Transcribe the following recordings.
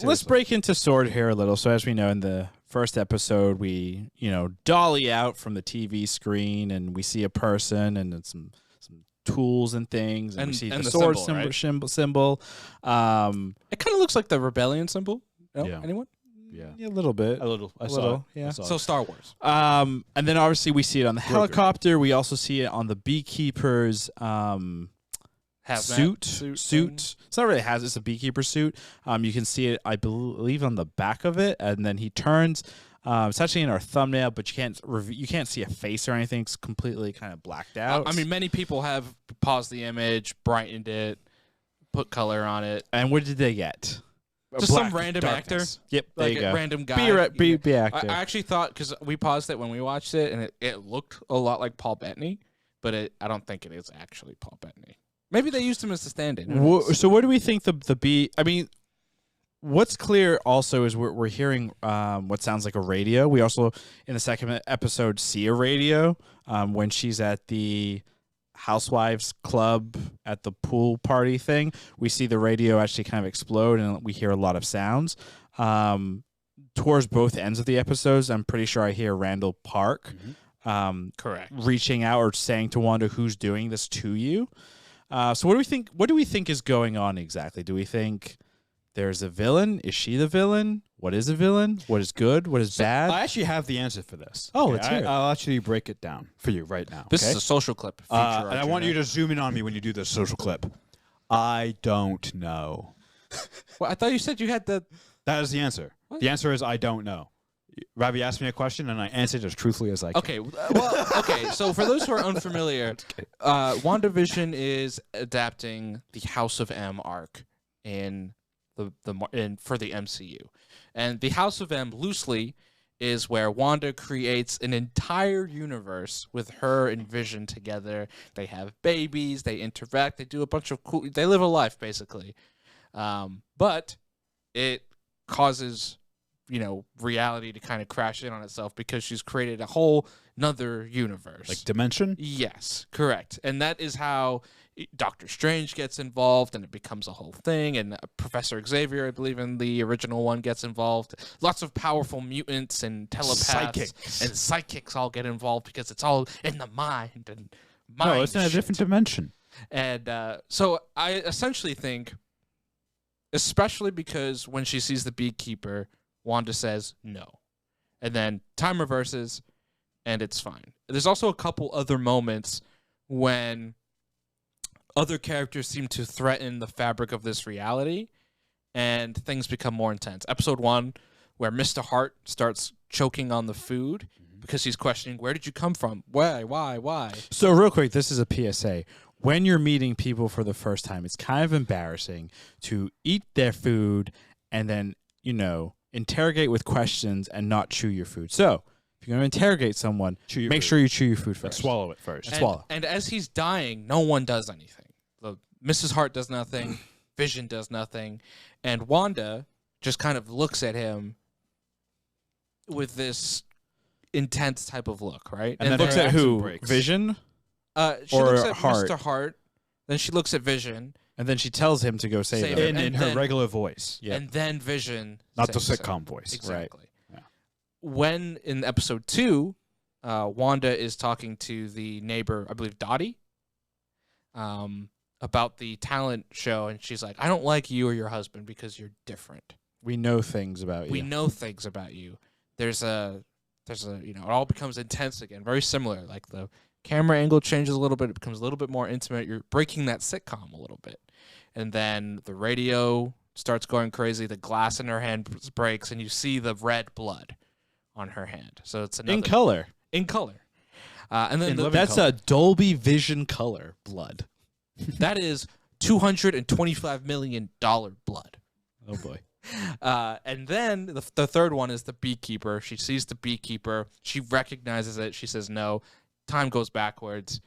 let's break into S.W.O.R.D here a little. So as we know, in the first episode, we dolly out from the TV screen, and we see a person and then some tools and things, and we see the sword symbol. It kind of looks like the rebellion symbol. No? Yeah. Anyone? Yeah, a little bit. A little. A little. Yeah. So Star Wars. And then obviously we see it on the helicopter. We also see it on the beekeeper's suit. It's not really it's a beekeeper suit. You can see it, I believe, on the back of it, and then he turns. It's actually in our thumbnail, but you can't see a face or anything. It's completely kind of blacked out. I mean, many people have paused the image, brightened it, put color on it. And what did they get? Just some random actor. Yep, there like you a go. random guy. Be actor. I actually thought, because we paused it when we watched it, and it looked a lot like Paul Bettany, but I don't think it is actually Paul Bettany. Maybe they used him as the stand-in. So what do we think the bee... I mean, what's clear also is we're hearing what sounds like a radio. We also, in the second episode, see a radio when she's at the Housewives Club at the pool party thing. We see the radio actually kind of explode, and we hear a lot of sounds. Towards both ends of the episodes, I'm pretty sure I hear Randall Park correct, reaching out or saying to Wanda, "Who's doing this to you?" So what do we think? What do we think is going on exactly? Do we think there's a villain? Is she the villain? What is a villain? What is good? What is bad? I actually have the answer for this. Oh, let's hear it. I'll actually break it down for you right now. This is a social clip. And I want you to zoom in on me when you do this social clip. I don't know. Well, I thought you said you had the... That is the answer. What? The answer is I don't know. Ravi asked me a question, and I answered as truthfully as I can. Okay, so for those who are unfamiliar, WandaVision is adapting the House of M arc in for the MCU. And the House of M, loosely, is where Wanda creates an entire universe with her and Vision together. They have babies, they interact, they do a bunch of cool... They live a life, basically. But it causes, reality to kind of crash in on itself because she's created a whole another universe. Like dimension? Yes, correct. And that is how Doctor Strange gets involved, and it becomes a whole thing, and Professor Xavier, I believe in the original one, gets involved. Lots of powerful mutants and telepaths and psychics all get involved because it's all in the mind. And no, it's in a different dimension. And so I essentially think, especially because when she sees the beekeeper, Wanda says no. And then time reverses, and it's fine. There's also a couple other moments when other characters seem to threaten the fabric of this reality, and things become more intense. Episode 1, where Mr. Hart starts choking on the food because he's questioning, where did you come from? Why? So real quick, this is a PSA. When you're meeting people for the first time, it's kind of embarrassing to eat their food and then, interrogate with questions and not chew your food. So if you're going to interrogate someone, make sure you chew your food first. And swallow it first. And as he's dying, no one does anything. Mrs. Hart does nothing. Vision does nothing. And Wanda just kind of looks at him with this intense type of look, right? And then looks at who? Vision? She looks at Mr. Hart. Then she looks at Vision. And then she tells him to go save it. In her regular voice. Yep. And then Vision. Not the sitcom voice. Exactly. Right. Yeah. When in episode 2, Wanda is talking to the neighbor, I believe Dottie, about the talent show, and she's like, I don't like you or your husband because you're different. We know things about you. We know things about you. There's a it all becomes intense again, very similar. Like the camera angle changes a little bit, it becomes a little bit more intimate. You're breaking that sitcom a little bit. And then the radio starts going crazy, the glass in her hand breaks, and you see the red blood on her hand. So it's another, in color. And then that's color. A Dolby Vision color blood. That is $225 million blood. Oh boy. And then the third one is the beekeeper. She sees the beekeeper. She recognizes it. She says no. Time goes backwards,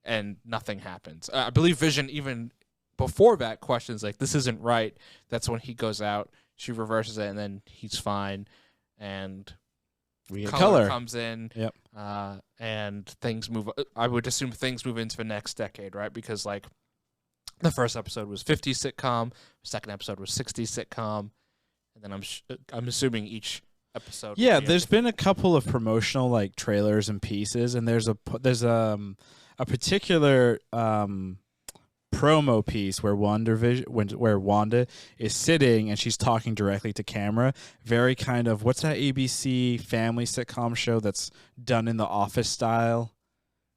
and nothing happens. I believe Vision, even before that, questions like, this isn't right. That's when he goes out. She reverses it, and then he's fine. And we get color comes in. Yep. And things move. I would assume things move into the next decade, right? Because like the first episode was 50s sitcom, the second episode was 60s sitcom, and then I'm assuming each episode. Yeah, will be a there's been a couple of promotional like trailers and pieces, and there's a particular promo piece where where Wanda is sitting and she's talking directly to camera. Very kind of, what's that ABC family sitcom show that's done in the Office style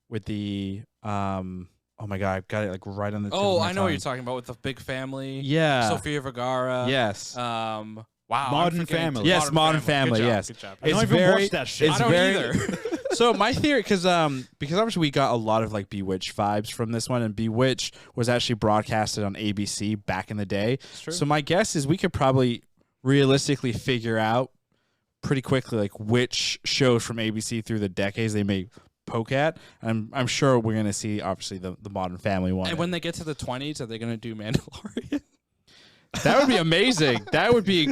with the oh my god, I've got it like right on the tip of my I know what tongue. you're talking about with the big family. Yeah. Sofia Vergara. Yes. Wow. Modern Family. Yes, Modern Family, Good job, yes. Good job. I don't It's even very- watch that shit. it's I don't very- either. So my theory, because obviously we got a lot of like Bewitched vibes from this one, and Bewitched was actually broadcasted on ABC back in the day. true. So my guess is we could probably realistically figure out pretty quickly like which shows from ABC through the decades they may poke at. I'm sure we're gonna see obviously the Modern Family one. And when they get to the 20s, are they going to do Mandalorian? That would be amazing. that would be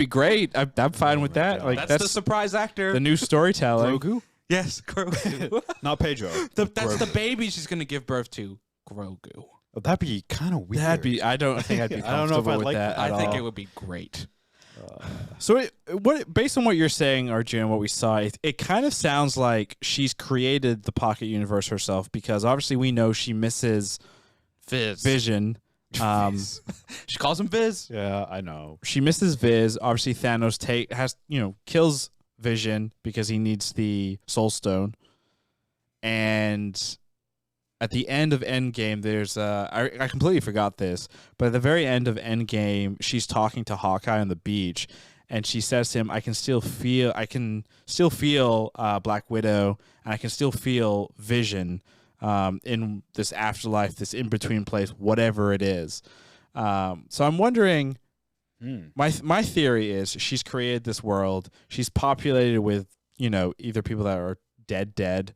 great. I'm fine with that. God. Like That's the surprise actor. the new storytelling. Grogu? Yes, Grogu. Not Pedro. That's the baby she's going to give birth to, Grogu. Oh, that'd be kind of weird. I don't think I'd be I don't know if comfortable I'd with like that. that. at I think all. it would be great. So, based on what you're saying, RJ, and what we saw, it kind of sounds like she's created the Pocket Universe herself, because obviously we know she misses Viz. Vision. She calls him Viz. Yeah, I know. She misses Viz. Obviously, Thanos kills Vision because he needs the Soul Stone. And at the end of Endgame, there's I completely forgot this, but at the very end of Endgame, she's talking to Hawkeye on the beach, and she says to him, I can still feel Black Widow, and I can still feel Vision in this afterlife, this in-between place, whatever it is." So I'm wondering, my theory is she's created this world. She's populated with, either people that are dead.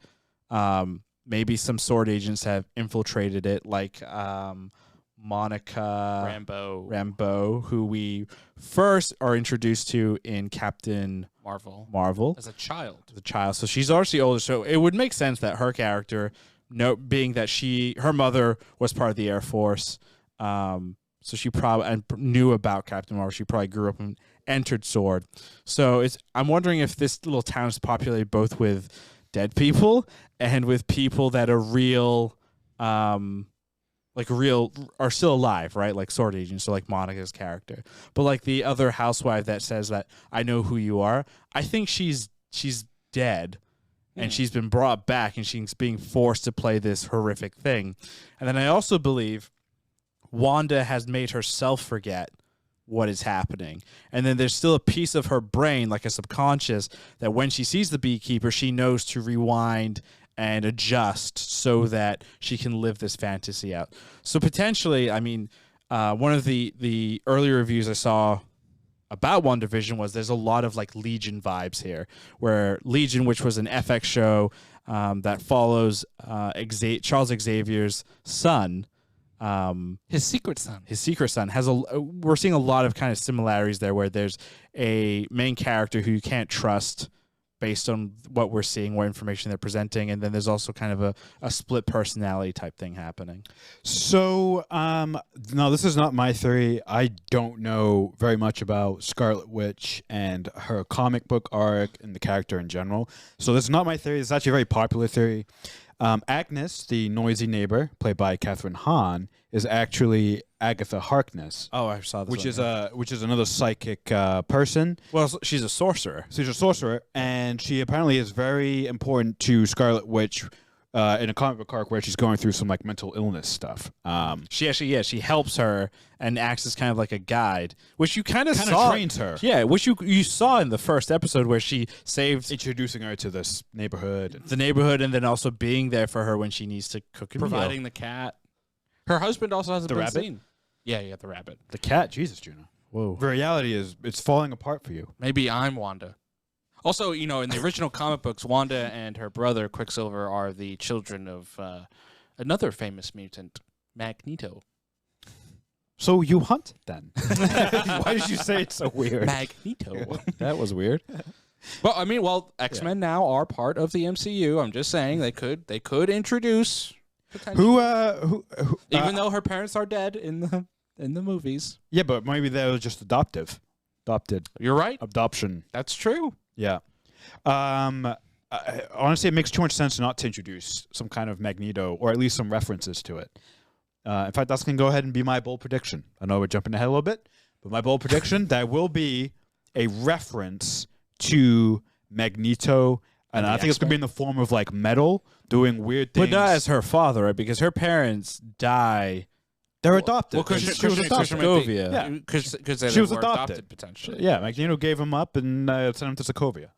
Maybe some S.W.O.R.D agents have infiltrated it, like Monica Rambeau, who we first are introduced to in Captain Marvel As a child. So she's obviously older. So it would make sense that her character, being that her mother was part of the Air Force, so she probably knew about Captain Marvel. She probably grew up and entered S.W.O.R.D. So I'm wondering if this little town is populated both with dead people and with people that are real, are still alive, right? Like S.W.O.R.D agents, so like Monica's character. But like the other housewife that says that I know who you are, I think she's dead. And she's been brought back, and she's being forced to play this horrific thing. And then I also believe Wanda has made herself forget what is happening. And then there's still a piece of her brain, like a subconscious, that when she sees the beekeeper, she knows to rewind and adjust so that she can live this fantasy out. So potentially, I mean, one of the early reviews I saw about WandaVision was there's a lot of like Legion vibes here, where Legion, which was an FX show that follows Charles Xavier's son, His secret son. has we're seeing a lot of kind of similarities there, where there's a main character who you can't trust based on what we're seeing, what information they're presenting, and then there's also kind of a split personality type thing happening. So, no, this is not my theory. I don't know very much about Scarlet Witch and her comic book arc and the character in general. So this is not my theory. It's actually a very popular theory. Agnes, the noisy neighbor, played by Catherine Hahn, is actually Agatha Harkness. Oh, I saw this. Which is another psychic person. Well, she's a sorcerer. So she's a sorcerer, and she apparently is very important to Scarlet Witch in a comic book arc where she's going through some like mental illness stuff. She helps her and acts as kind of like a guide, which you kind of saw. Trains her. Yeah, which you saw in the first episode where she saved Introducing her to this neighborhood. the neighborhood, and then also being there for her when she needs to cook a meal. Providing the cat. Her husband also hasn't The been rabbit? seen. Yeah, the rabbit. The cat, Jesus, Juno. Whoa. The reality is, it's falling apart for you. Maybe I'm Wanda. Also, in the original comic books, Wanda and her brother Quicksilver are the children of another famous mutant, Magneto. So you hunt then? Why did you say it so weird? Magneto. That was weird. Well, I mean, X-Men now are part of the MCU. I'm just saying they could introduce potentially, even though her parents are dead in the movies. Yeah, but maybe they were just adoptive. Adopted. You're right. Adoption. That's true. Yeah. Honestly, it makes too much sense not to introduce some kind of Magneto, or at least some references to it. In fact, that's going to go ahead and be my bold prediction. I know we're jumping ahead a little bit, but my bold prediction, there will be a reference to Magneto, and I think it's going to be in the form of like Metal doing weird things. But not as her father, right? Because her parents die. They're adopted. Well, because she was adopted. Sokovia. Yeah. Because She was were adopted. potentially. Yeah, Magneto gave him up and sent him to Sokovia.